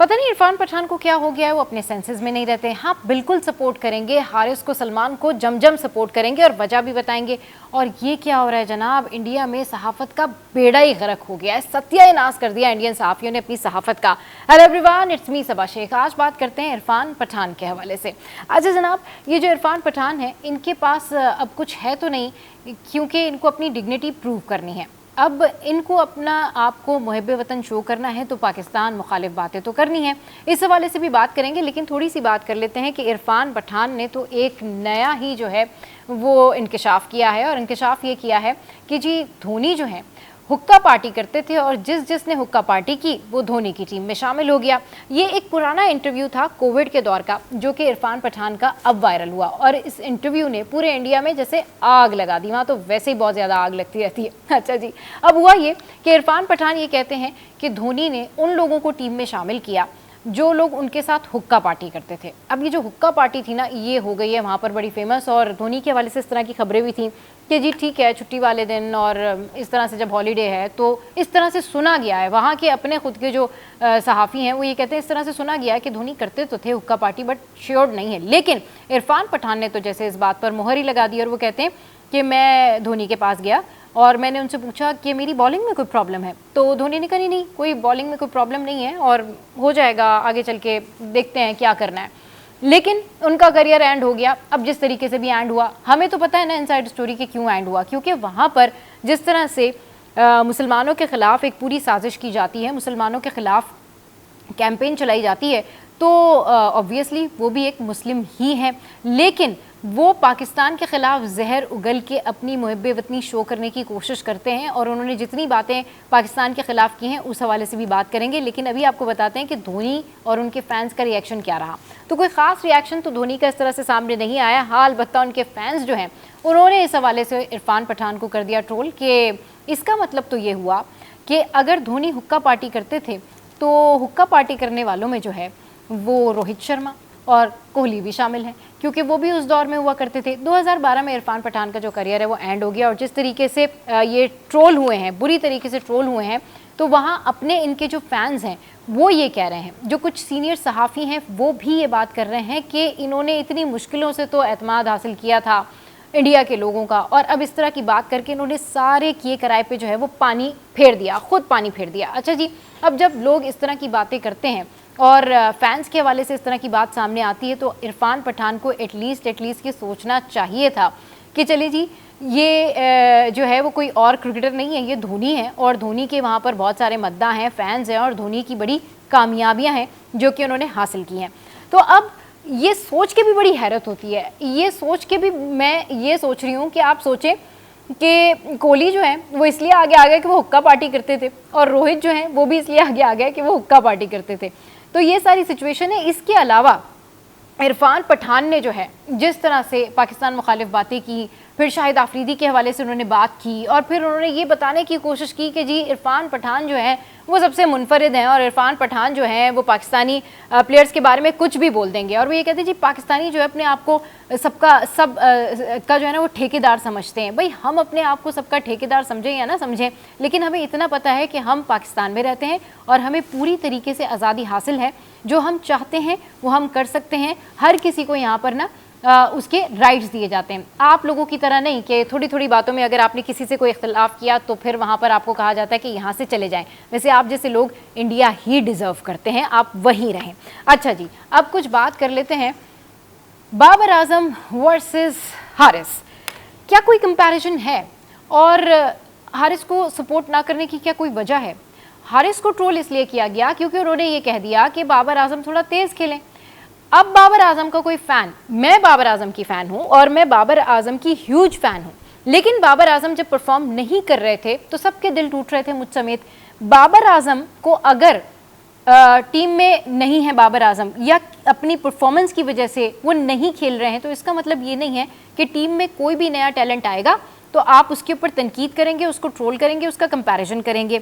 पता नहीं इरफान पठान को क्या हो गया है, वो अपने सेंसेस में नहीं रहते। हाँ बिल्कुल सपोर्ट करेंगे हारिस को, सलमान को जम सपोर्ट करेंगे और वजह भी बताएंगे। और ये क्या हो रहा है जनाब, इंडिया में सहाफ़त का बेड़ा ही गर्क हो गया है, सत्यानाश कर दिया इंडियन सहाफ़ियों ने अपनी सहाफ़त का। हेलो एवरीवन, इट्स मी सबा शेख। आज बात करते हैं इरफान पठान के हवाले से। अच्छा जनाब, ये जो इरफान पठान है इनके पास अब कुछ है तो नहीं, क्योंकि इनको अपनी डिग्निटी प्रूव करनी है। अब इनको अपना आपको मुहब्बे वतन शो करना है तो पाकिस्तान मुखालिफ बातें तो करनी है। इस हवाले से भी बात करेंगे, लेकिन थोड़ी सी बात कर लेते हैं कि इरफान पठान ने तो एक नया ही जो है वो इंकशाफ किया है। और इंकशाफ ये किया है कि जी धोनी जो है हुक्का पार्टी करते थे और जिसने हुक्का पार्टी की वो धोनी की टीम में शामिल हो गया। ये एक पुराना इंटरव्यू था कोविड के दौर का, जो कि इरफान पठान का अब वायरल हुआ। और इस इंटरव्यू ने पूरे इंडिया में जैसे आग लगा दी, वहाँ तो वैसे ही बहुत ज़्यादा आग लगती रहती है। अच्छा जी, अब हुआ ये कि इरफान पठान ये कहते हैं कि धोनी ने उन लोगों को टीम में शामिल किया जो लोग उनके साथ हुक्का पार्टी करते थे। अब ये जो हुक्का पार्टी थी ना, ये हो गई है वहाँ पर बड़ी फेमस। और धोनी के हवाले से इस तरह की खबरें भी थी कि जी ठीक है, छुट्टी वाले दिन और इस तरह से जब हॉलीडे है तो इस तरह से सुना गया है। वहाँ के अपने खुद के जो सहाफ़ी हैं वो ये कहते हैं इस तरह से सुना गया है कि धोनी करते तो थे हुक्का पार्टी, बट श्योर नहीं है। लेकिन इरफान पठान ने तो जैसे इस बात पर मुहर ही लगा दी और वो कहते हैं कि मैं धोनी के पास गया और मैंने उनसे पूछा कि मेरी बॉलिंग में कोई प्रॉब्लम है, तो धोनी ने कहा नहीं कोई बॉलिंग में कोई प्रॉब्लम नहीं है और हो जाएगा, आगे चल के देखते हैं क्या करना है। लेकिन उनका करियर एंड हो गया। अब जिस तरीके से भी एंड हुआ, हमें तो पता है ना इनसाइड स्टोरी के क्यों एंड हुआ, क्योंकि वहाँ पर जिस तरह से मुसलमानों के ख़िलाफ़ एक पूरी साजिश की जाती है, मुसलमानों के ख़िलाफ़ कैंपेन चलाई जाती है, तो ऑब्वियसली वो भी एक मुस्लिम ही है। लेकिन वो पाकिस्तान के ख़िलाफ़ जहर उगल के अपनी मुहब्बे वतनी शो करने की कोशिश करते हैं। और उन्होंने जितनी बातें पाकिस्तान के ख़िलाफ़ की हैं उस हवाले से भी बात करेंगे। लेकिन अभी आपको बताते हैं कि धोनी और उनके फ़ैन्स का रिएक्शन क्या रहा। तो कोई ख़ास रिएक्शन तो धोनी का इस तरह से सामने नहीं आया। हाँ अलबत्ता उनके फ़ैन्स जो हैं उन्होंने इस हवाले से इरफान पठान को कर दिया ट्रोल कि इसका मतलब तो ये हुआ कि अगर धोनी हुक्का पार्टी करते थे तो हुक्का पार्टी करने वालों में जो है वो रोहित शर्मा और कोहली भी शामिल हैं, क्योंकि वो भी उस दौर में हुआ करते थे। 2012 में इरफान पठान का जो करियर है वो एंड हो गया। और जिस तरीके से ये ट्रोल हुए हैं, बुरी तरीके से ट्रोल हुए हैं, तो वहाँ अपने इनके जो फैंस हैं वो ये कह रहे हैं, जो कुछ सीनियर सहाफ़ी हैं वो भी ये बात कर रहे हैं कि इन्होंने इतनी मुश्किलों से तो एतमाद हासिल किया था इंडिया के लोगों का, और अब इस तरह की बात करके इन्होंने सारे किए कराए पे जो है वो पानी फेर दिया, खुद पानी फेर दिया। अच्छा जी, अब जब लोग इस तरह की बातें करते हैं और फैंस के हवाले से इस तरह की बात सामने आती है, तो इरफान पठान को एटलीस्ट ये सोचना चाहिए था कि चलिए जी ये जो है वो कोई और क्रिकेटर नहीं है, ये धोनी है। और धोनी के वहाँ पर बहुत सारे मद्दा हैं, फैंस हैं, और धोनी की बड़ी कामयाबियाँ हैं जो कि उन्होंने हासिल की हैं। तो अब ये सोच के भी बड़ी हैरत होती है, ये सोच के भी मैं ये सोच रही हूँ कि आप सोचें कि कोहली जो है वो इसलिए आगे आ गया कि वो हुक्का पार्टी करते थे, और रोहित जो है वो भी इसलिए आगे आ गया कि वो हुक्का पार्टी करते थे। तो ये सारी सिचुएशन है। इसके अलावा इरफान पठान ने जो है जिस तरह से पाकिस्तान मुखालिफ बातें की, फिर शाहिद आफरीदी के हवाले से उन्होंने बात की, और फिर उन्होंने ये बताने की कोशिश की कि जी इरफान पठान जो है वो सबसे मुनफरिद हैं और इरफान पठान जो है वो पाकिस्तानी प्लेयर्स के बारे में कुछ भी बोल देंगे। और वो ये कहते हैं जी पाकिस्तानी जो है अपने आप को सब का जो है ना वो ठेकेदार समझते हैं। भाई हम अपने आप को सबका ठेकेदार समझें या ना समझें, लेकिन हमें इतना पता है कि हम पाकिस्तान में रहते हैं और हमें पूरी तरीके से आज़ादी हासिल है। जो हम चाहते हैं वो हम कर सकते हैं। हर किसी को यहाँ पर ना उसके राइट्स दिए जाते हैं, आप लोगों की तरह नहीं कि थोड़ी थोड़ी बातों में अगर आपने किसी से कोई इख्तिलाफ़ किया तो फिर वहाँ पर आपको कहा जाता है कि यहाँ से चले जाएं। वैसे आप जैसे लोग इंडिया ही डिज़र्व करते हैं, आप वहीं रहें। अच्छा जी, अब कुछ बात कर लेते हैं बाबर आजम वर्सेस हारिस। क्या कोई कंपैरिजन है? और हारिस को सपोर्ट ना करने की क्या कोई वजह है? हारिस को ट्रोल इसलिए किया गया क्योंकि उन्होंने ये कह दिया कि बाबर आजम थोड़ा तेज़ खेलें। अब बाबर आजम का कोई फ़ैन, मैं बाबर आजम की फ़ैन हूँ और मैं बाबर आजम की ह्यूज फ़ैन हूँ, लेकिन बाबर आजम जब परफॉर्म नहीं कर रहे थे तो सबके दिल टूट रहे थे, मुझ समेत। बाबर आजम को अगर टीम में नहीं है बाबर आजम, या अपनी परफॉर्मेंस की वजह से वो नहीं खेल रहे हैं, तो इसका मतलब ये नहीं है कि टीम में कोई भी नया टैलेंट आएगा तो आप उसके ऊपर तनकीद करेंगे, उसको ट्रोल करेंगे, उसका कंपैरिजन करेंगे।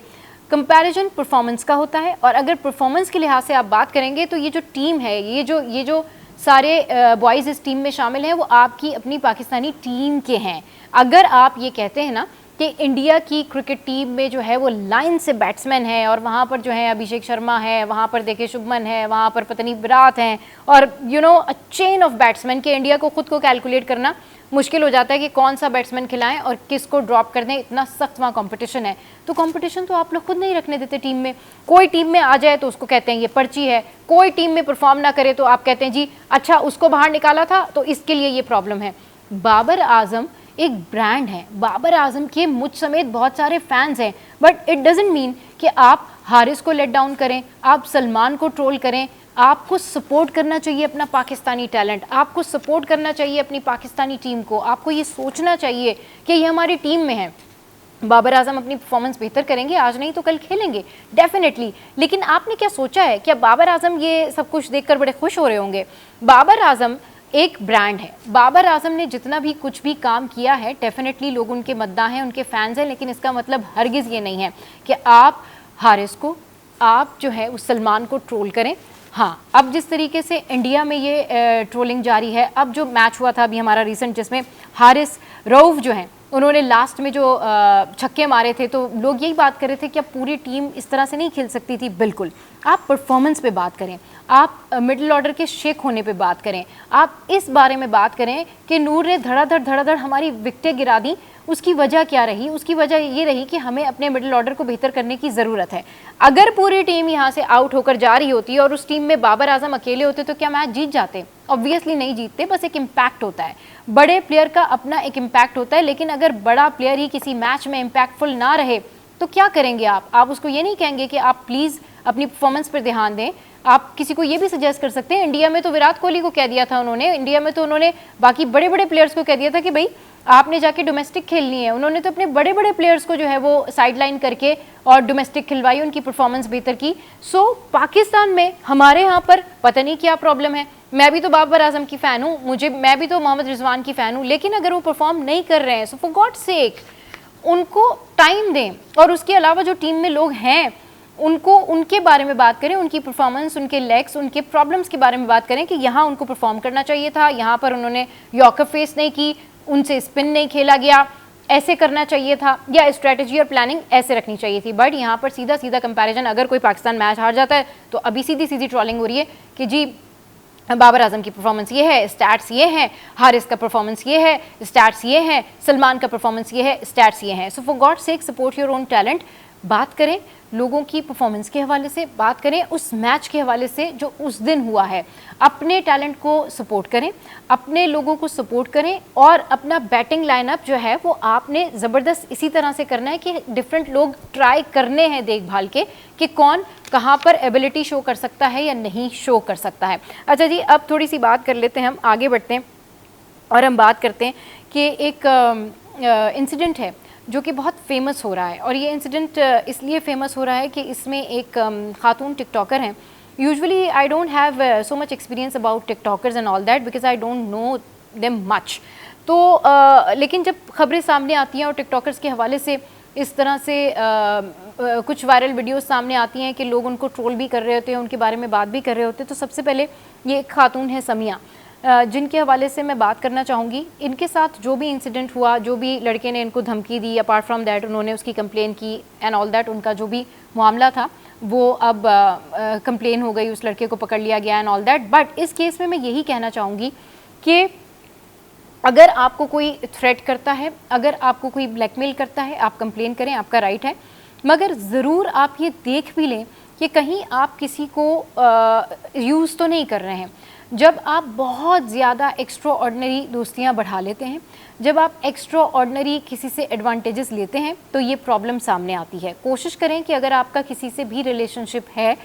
कंपैरिजन परफॉर्मेंस का होता है, और अगर परफॉर्मेंस के लिहाज से आप बात करेंगे तो ये जो टीम है, ये जो सारे बॉयज़ इस टीम में शामिल हैं वो आपकी अपनी पाकिस्तानी टीम के हैं। अगर आप ये कहते हैं ना कि इंडिया की क्रिकेट टीम में जो है वो लाइन से बैट्समैन है, और वहाँ पर जो है अभिषेक शर्मा है, वहाँ पर देखिए शुभमन है, वहाँ पर पता नहीं विराट हैं, और अ चेन ऑफ बैट्समैन के इंडिया को खुद को कैलकुलेट करना मुश्किल हो जाता है कि कौन सा बैट्समैन खिलाएं और किसको ड्रॉप कर दें, इतना सख्त वहाँ कंपटीशन है। तो कंपटीशन तो आप लोग खुद नहीं रखने देते टीम में। कोई टीम में आ जाए तो उसको कहते हैं ये पर्ची है, कोई टीम में परफॉर्म ना करे तो आप कहते हैं जी अच्छा उसको बाहर निकाला था तो इसके लिए ये प्रॉब्लम है। बाबर आजम एक ब्रांड है, बाबर आजम के मुझ समेत बहुत सारे फैंस हैं, बट इट डजंट मीन कि आप हारिस को लेट डाउन करें, आप सलमान को ट्रोल करें। आपको सपोर्ट करना चाहिए अपना पाकिस्तानी टैलेंट, आपको सपोर्ट करना चाहिए अपनी पाकिस्तानी टीम को, आपको ये सोचना चाहिए कि ये हमारी टीम में है। बाबर आजम अपनी परफॉर्मेंस बेहतर करेंगे, आज नहीं तो कल खेलेंगे डेफिनेटली, लेकिन आपने क्या सोचा है? क्या बाबर आजम ये सब कुछ देखकर बड़े खुश हो रहे होंगे? बाबर आजम एक ब्रांड है। बाबर आजम ने जितना भी कुछ भी काम किया है डेफिनेटली लोग उनके मद्दाह हैं, उनके फैंस हैं, लेकिन इसका मतलब हरगिज़ ये नहीं है कि आप हारिस को, आप जो है उस सलमान को ट्रोल करें। हाँ, अब जिस तरीके से इंडिया में ये ट्रोलिंग जारी है, अब जो मैच हुआ था अभी हमारा रिसेंट, जिसमें हारिस रऊफ जो हैं उन्होंने लास्ट में जो छक्के मारे थे, तो लोग यही बात कर रहे थे कि अब पूरी टीम इस तरह से नहीं खेल सकती थी। बिल्कुल, आप परफॉर्मेंस पे बात करें, आप मिडिल ऑर्डर के शेक होने पे बात करें, आप इस बारे में बात करें कि नूर ने धड़ाधड़ हमारी विकेटें गिरा दी। उसकी वजह क्या रही? उसकी वजह ये रही कि हमें अपने मिडिल ऑर्डर को बेहतर करने की ज़रूरत है। अगर पूरी टीम यहाँ से आउट होकर जा रही होती और उस टीम में बाबर आजम अकेले होते तो क्या मैच जीत जाते? ऑब्वियसली नहीं जीतते। बस एक इम्पैक्ट होता है, बड़े प्लेयर का अपना एक इम्पैक्ट होता है, लेकिन अगर बड़ा प्लेयर ही किसी मैच में इम्पैक्टफुल ना रहे तो क्या करेंगे आप उसको ये नहीं कहेंगे कि आप प्लीज़ अपनी परफॉर्मेंस पर ध्यान दें। आप किसी को ये भी सजेस्ट कर सकते हैं, इंडिया में तो विराट कोहली को कह दिया था उन्होंने, इंडिया में तो उन्होंने बाकी बड़े बड़े प्लेयर्स को कह दिया था कि भाई आपने जाके डोमेस्टिक खेलनी है। उन्होंने तो अपने बड़े बड़े प्लेयर्स को जो है वो साइडलाइन करके और डोमेस्टिक खिलवाई, उनकी परफॉर्मेंस बेहतर की। सो पाकिस्तान में हमारे यहाँ पर पता नहीं क्या प्रॉब्लम है। मैं भी तो बाबर आजम की फ़ैन हूँ, मैं भी तो मोहम्मद रिजवान की फ़ैन हूँ, लेकिन अगर वो परफॉर्म नहीं कर रहे हैं सो फॉर गॉड सेक उनको टाइम दें, और उसके अलावा जो टीम में लोग हैं उनको उनके बारे में बात करें, उनकी परफॉर्मेंस, उनके लेग्स, उनके प्रॉब्लम्स के बारे में बात करें कि यहाँ उनको परफॉर्म करना चाहिए था, यहाँ पर उन्होंने यॉर्कर फेस नहीं की, उनसे स्पिन नहीं खेला गया, ऐसे करना चाहिए था, या स्ट्रेटजी और प्लानिंग ऐसे रखनी चाहिए थी। बट यहाँ पर सीधा सीधा कंपैरिजन, अगर कोई पाकिस्तान मैच हार जाता है तो अभी सीधी सीधी ट्रोलिंग हो रही है कि जी बाबर आजम की परफॉर्मेंस ये है, स्टैट्स ये हैं, हारिस का परफॉर्मेंस ये है, स्टैट्स ये हैं, सलमान का परफॉर्मेंस ये है, स्टैट्स ये हैं। So for God sake support your own talent. बात करें लोगों की परफॉर्मेंस के हवाले से, बात करें उस मैच के हवाले से जो उस दिन हुआ है, अपने टैलेंट को सपोर्ट करें, अपने लोगों को सपोर्ट करें, और अपना बैटिंग लाइनअप जो है वो आपने ज़बरदस्त इसी तरह से करना है कि डिफरेंट लोग ट्राई करने हैं देखभाल के कि कौन कहाँ पर एबिलिटी शो कर सकता है या नहीं शो कर सकता है। अच्छा जी, अब थोड़ी सी बात कर लेते हैं, हम आगे बढ़ते हैं और हम बात करते हैं कि एक इंसिडेंट है जो कि बहुत फेमस हो रहा है, और ये इंसिडेंट इसलिए फेमस हो रहा है कि इसमें एक खातून टिकटॉकर हैं। Usually I don't have so much experience about TikTokers and all that because I don't know them much. तो लेकिन जब खबरें सामने आती हैं और टिकटॉकर्स के हवाले से इस तरह से कुछ वायरल वीडियोस सामने आती हैं कि लोग उनको ट्रोल भी कर रहे होते हैं, उनके बारे में बात भी कर रहे होते हैं, तो सबसे पहले ये एक खातून है समिया, जिनके हवाले से मैं बात करना चाहूँगी। इनके साथ जो भी इंसिडेंट हुआ, जो भी लड़के ने इनको धमकी दी, अपार्ट फ्रॉम दैट उन्होंने उसकी कंप्लेन की एंड ऑल दैट, उनका जो भी मामला था वो अब कंप्लेन हो गई, उस लड़के को पकड़ लिया गया एंड ऑल दैट। बट इस केस में मैं यही कहना चाहूँगी कि अगर आपको कोई थ्रेट करता है, अगर आपको कोई ब्लैकमेल करता है, आप कंप्लेन करें, आपका राइट है, मगर ज़रूर आप ये देख भी लें कि कहीं आप किसी को यूज़ तो नहीं कर रहे हैं। जब आप बहुत ज़्यादा एक्स्ट्रा ऑर्डनरी दोस्तियाँ बढ़ा लेते हैं, जब आप एक्स्ट्रा ऑर्डनरी किसी से एडवांटेजेस लेते हैं, तो ये प्रॉब्लम सामने आती है। कोशिश करें कि अगर आपका किसी से भी रिलेशनशिप है,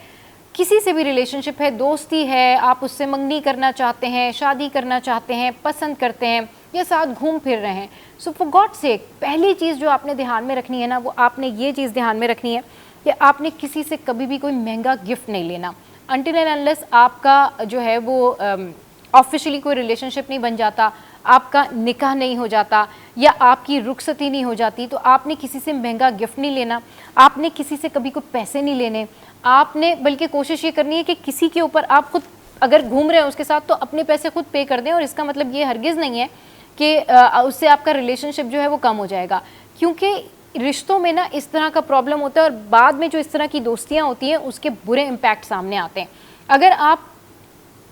किसी से भी रिलेशनशिप है, दोस्ती है, आप उससे मंगनी करना चाहते हैं, शादी करना चाहते हैं, पसंद करते हैं, या साथ घूम फिर रहे हैं, सो फॉर गॉड सेक पहली चीज़ जो आपने ध्यान में रखनी है ना, वो आपने ये चीज़ ध्यान में रखनी है कि आपने किसी से कभी भी कोई महंगा गिफ्ट नहीं लेना अनटिल एंड अनलेस आपका जो है वो ऑफिशियली कोई रिलेशनशिप नहीं बन जाता, आपका निकाह नहीं हो जाता, या आपकी रुखसती नहीं हो जाती, तो आपने किसी से महंगा गिफ्ट नहीं लेना, आपने किसी से कभी कोई पैसे नहीं लेने, आपने बल्कि कोशिश ये करनी है कि किसी के ऊपर आप खुद अगर घूम रहे हैं उसके साथ तो अपने पैसे खुद पे कर दें। और इसका मतलब ये हरगिज़ नहीं है कि उससे आपका रिलेशनशिप जो है वो कम हो जाएगा, क्योंकि रिश्तों में ना इस तरह का प्रॉब्लम होता है और बाद में जो इस तरह की दोस्तियाँ होती हैं उसके बुरे इम्पैक्ट सामने आते हैं। अगर आप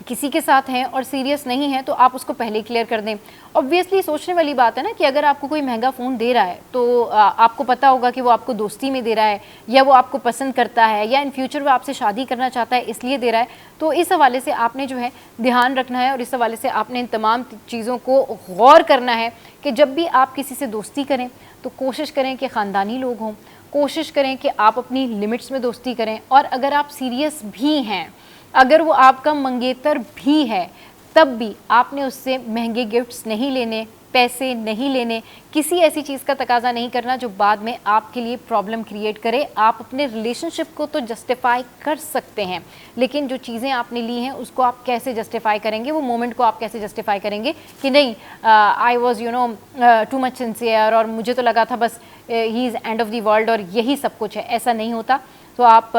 किसी के साथ हैं और सीरियस नहीं है तो आप उसको पहले क्लियर कर दें। ऑब्वियसली सोचने वाली बात है ना कि अगर आपको कोई महंगा फ़ोन दे रहा है तो आपको पता होगा कि वो आपको दोस्ती में दे रहा है या वो आपको पसंद करता है या इन फ्यूचर वो आपसे शादी करना चाहता है इसलिए दे रहा है। तो इस हवाले से आपने जो है ध्यान रखना है और इस हवाले से आपने इन तमाम चीज़ों को गौर करना है कि जब भी आप किसी से दोस्ती करें तो कोशिश करें कि ख़ानदानी लोग हों, कोशिश करें कि आप अपनी लिमिट्स में दोस्ती करें। और अगर आप सीरियस भी हैं, अगर वो आपका मंगेतर भी है, तब भी आपने उससे महंगे गिफ्ट्स नहीं लेने, पैसे नहीं लेने, किसी ऐसी चीज़ का तकाजा नहीं करना जो बाद में आपके लिए प्रॉब्लम क्रिएट करे। आप अपने रिलेशनशिप को तो जस्टिफाई कर सकते हैं, लेकिन जो चीज़ें आपने ली हैं उसको आप कैसे जस्टिफाई करेंगे, वो मोमेंट को आप कैसे जस्टिफाई करेंगे कि नहीं I was too much sincere और मुझे तो लगा था बस he is end of the world और यही सब कुछ है। ऐसा नहीं होता। तो आप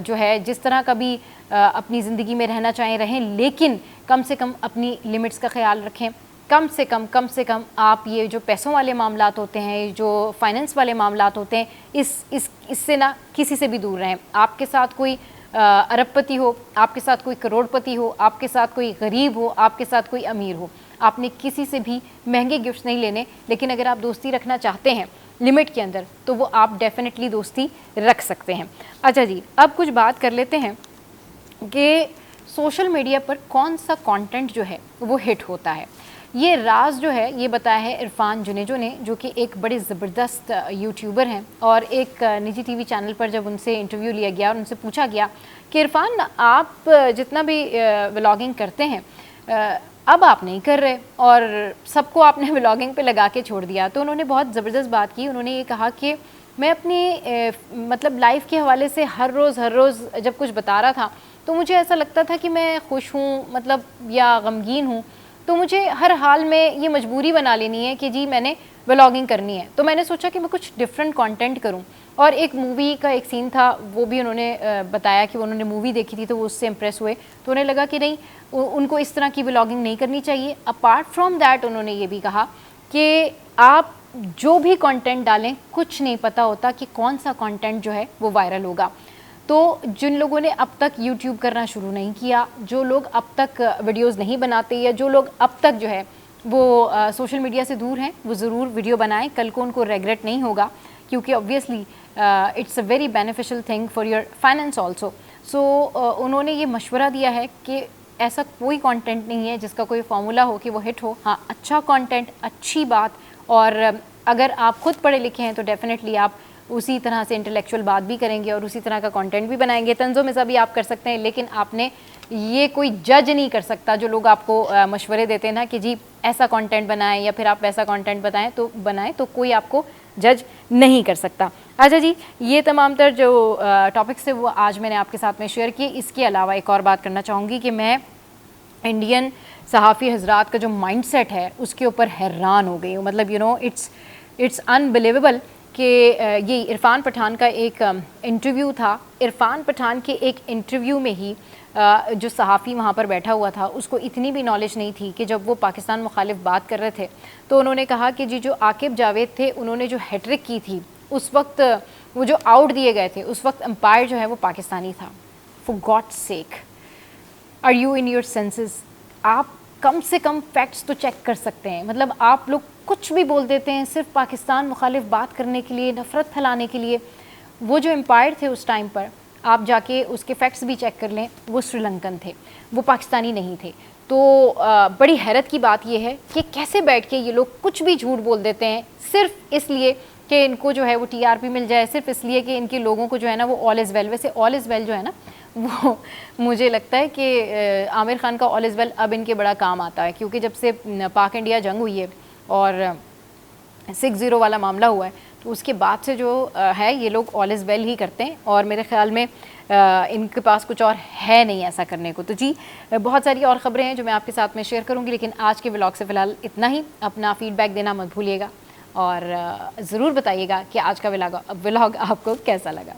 जो है जिस तरह का भी अपनी ज़िंदगी में रहना चाहें रहें, लेकिन कम से कम अपनी लिमिट्स का ख्याल रखें। कम से कम आप ये जो पैसों वाले मामलात होते हैं, जो फाइनेंस वाले मामलात होते हैं, इससे ना किसी से भी दूर रहें। आपके साथ कोई अरबपति हो, आपके साथ कोई करोड़पति हो, आपके साथ कोई गरीब हो, आपके साथ कोई अमीर हो, आपने किसी से भी महंगे गिफ्ट्स नहीं लेने। लेकिन अगर आप दोस्ती रखना चाहते हैं लिमिट के अंदर तो वो आप डेफिनेटली दोस्ती रख सकते हैं। अच्छा जी, अब कुछ बात कर लेते हैं कि सोशल मीडिया पर कौन सा कंटेंट जो है वो हिट होता है। ये राज जो है ये बताया है इरफान जुनेजो ने, जो कि एक बड़े ज़बरदस्त यूट्यूबर हैं। और एक निजी टीवी चैनल पर जब उनसे इंटरव्यू लिया गया और उनसे पूछा गया कि इरफान आप जितना भी व्लॉगिंग करते हैं अब आप नहीं कर रहे और सबको आपने व्लॉगिंग पे लगा के छोड़ दिया, तो उन्होंने बहुत ज़बरदस्त बात की। उन्होंने ये कहा कि मैं अपनी मतलब लाइफ के हवाले से हर रोज़ जब कुछ बता रहा था तो मुझे ऐसा लगता था कि मैं खुश हूँ मतलब या गमगीन हूँ, तो मुझे हर हाल में ये मजबूरी बना लेनी है कि जी मैंने व्लॉगिंग करनी है। तो मैंने सोचा कि मैं कुछ डिफरेंट कंटेंट करूं। और एक मूवी का एक सीन था, वो भी उन्होंने बताया कि उन्होंने मूवी देखी थी तो वो उससे इम्प्रेस हुए, तो उन्हें लगा कि नहीं उनको इस तरह की व्लॉगिंग नहीं करनी चाहिए। अपार्ट फ्रॉम दैट उन्होंने ये भी कहा कि आप जो भी कंटेंट डालें कुछ नहीं पता होता कि कौन सा कंटेंट जो है वो वायरल होगा। तो जिन लोगों ने अब तक यूट्यूब करना शुरू नहीं किया, जो लोग अब तक वीडियोस नहीं बनाते या जो लोग अब तक जो है वो सोशल मीडिया से दूर हैं, वो ज़रूर वीडियो बनाएं। कल को उनको रेग्रेट नहीं होगा, क्योंकि obviously it's a very beneficial thing for your finance also. So उन्होंने ये मशवरा दिया है कि ऐसा कोई कंटेंट नहीं है जिसका कोई फार्मूला हो कि वो हिट हो। हाँ, अच्छा कंटेंट, अच्छी बात, और अगर आप खुद पढ़े लिखे हैं तो डेफिनेटली आप उसी तरह से इंटेलेक्चुअल बात भी करेंगे और उसी तरह का कंटेंट भी बनाएंगे। तंज़ो में भी आप कर सकते हैं, लेकिन आपने ये कोई जज नहीं कर सकता। जो लोग आपको मशवरे देते हैं ना कि जी ऐसा कंटेंट बनाएं या फिर आप वैसा कंटेंट बनाएं, तो कोई आपको जज नहीं कर सकता। अच्छा जी, ये तमाम तर जो टॉपिक्स थे वो आज मैंने आपके साथ में शेयर किए। इसके अलावा एक और बात करना चाहूँगी कि मैं इंडियन सहाफ़ी हजरात का जो माइंडसेट है उसके ऊपर हैरान हो गई हूँ। मतलब इट्स अनबिलीवेबल कि ये इरफान पठान का एक इंटरव्यू था। इरफान पठान के एक इंटरव्यू में ही जो सहाफ़ी वहाँ पर बैठा हुआ था उसको इतनी भी नॉलेज नहीं थी कि जब वो पाकिस्तान मुखालिफ बात कर रहे थे तो उन्होंने कहा कि जी जो आकिब जावेद थे उन्होंने जो हैट्रिक की थी उस वक्त वो जो आउट दिए गए थे उस वक्त अंपायर जो है वो पाकिस्तानी था। For God's sake, are you in your senses? आप कम से कम फैक्ट्स तो चेक कर सकते हैं। मतलब आप लोग कुछ भी बोल देते हैं सिर्फ पाकिस्तान मुखालिफ बात करने के लिए, नफ़रत फैलाने के लिए। वो जो एम्पायर थे उस टाइम पर, आप जाके उसके फैक्ट्स भी चेक कर लें, वो श्रीलंकन थे, वो पाकिस्तानी नहीं थे। तो बड़ी हैरत की बात यह है कि कैसे बैठ के ये लोग कुछ भी झूठ बोल देते हैं सिर्फ इसलिए कि इनको जो है वो टीआरपी मिल जाए, सिर्फ इसलिए कि इनके लोगों को जो है ना वो ऑल इज़ वेल। वैसे ऑल इज़ वेल जो है ना वो मुझे लगता है कि आमिर खान का ऑल इज़ वेल अब इनके बड़ा काम आता है, क्योंकि जब से पाक इंडिया जंग हुई है और 6-0 वाला मामला हुआ है तो उसके बाद से जो है ये लोग ऑल इज़ वेल ही करते हैं। और मेरे ख्याल में इनके पास कुछ और है नहीं ऐसा करने को। तो जी बहुत सारी और ख़बरें हैं जो मैं आपके साथ में शेयर करूंगी, लेकिन आज के व्लॉग से फ़िलहाल इतना ही। अपना फ़ीडबैक देना मत भूलिएगा और ज़रूर बताइएगा कि आज का व्लॉग आपको कैसा लगा।